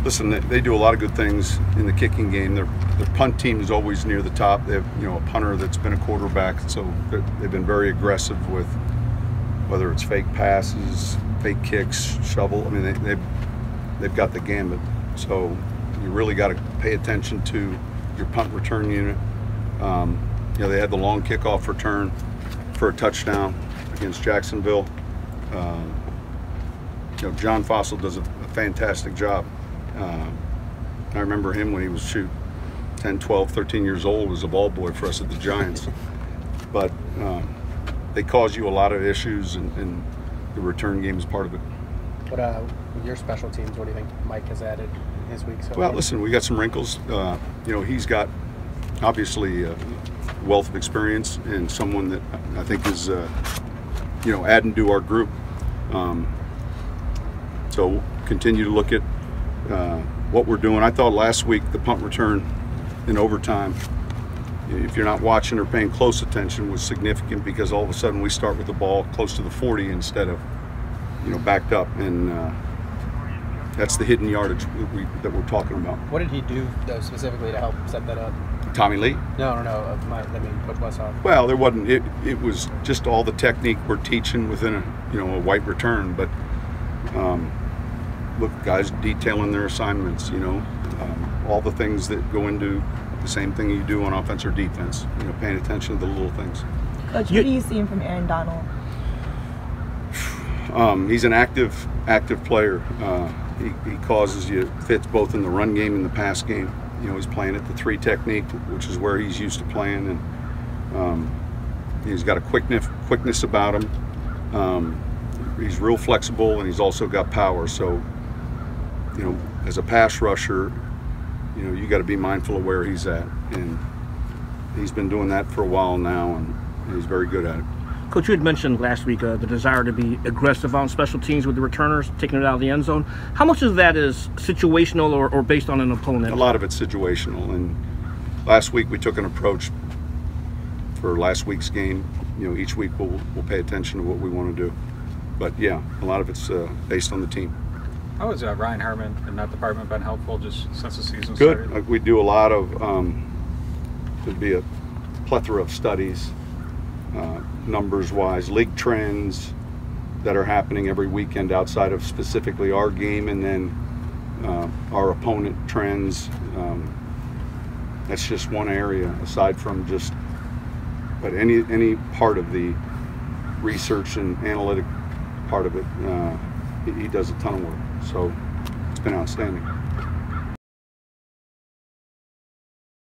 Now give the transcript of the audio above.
Listen, they do a lot of good things in the kicking game. Their punt team is always near the top. They have, a punter that's been a quarterback, so they've been very aggressive with whether it's fake passes, fake kicks, shovel. I mean, they've got the gambit. So you really got to pay attention to your punt return unit. They had the long kickoff return for a touchdown against Jacksonville. John Fossil does a fantastic job. I remember him when he was 10, 12, 13 years old as a ball boy for us at the Giants. But they cause you a lot of issues, and the return game is part of it. What with your special teams, what do you think Mike has added in his week so far? Well, listen, we got some wrinkles. He's got obviously a wealth of experience and someone that I think is, adding to our group. So continue to look at what we're doing. I thought last week the punt return in overtime, if you're not watching or paying close attention, was significant because all of a sudden we start with the ball close to the 40 instead of, backed up, and that's the hidden yardage that we're talking about. What did he do, though, specifically to help set that up? Tommy Lee? No. Coach Westhoff. Well, there wasn't. It was just all the technique we're teaching within a white return, but look, guys detailing their assignments, all the things that go into the same thing you do on offense or defense, paying attention to the little things. Coach, what are you seeing from Aaron Donald? He's an active player. He causes you fits both in the run game and the pass game. He's playing at the 3 technique, which is where he's used to playing, and he's got a quickness about him. He's real flexible, and he's also got power. So, as a pass rusher, you got to be mindful of where he's at, and he's been doing that for a while now, and he's very good at it. Coach, you had mentioned last week the desire to be aggressive on special teams with the returners, taking it out of the end zone. How much of that is situational or based on an opponent? A lot of it's situational, and last week we took an approach for last week's game. Each week we'll pay attention to what we want to do. But yeah, a lot of it's based on the team. How has Ryan Harmon and that department been helpful just since the season started? Good. We do a lot of, there'd be a plethora of studies, numbers-wise, league trends that are happening every weekend outside of specifically our game, and then our opponent trends. That's just one area aside from just, but any part of the research and analytic part of it, he does a ton of work. So it's been outstanding.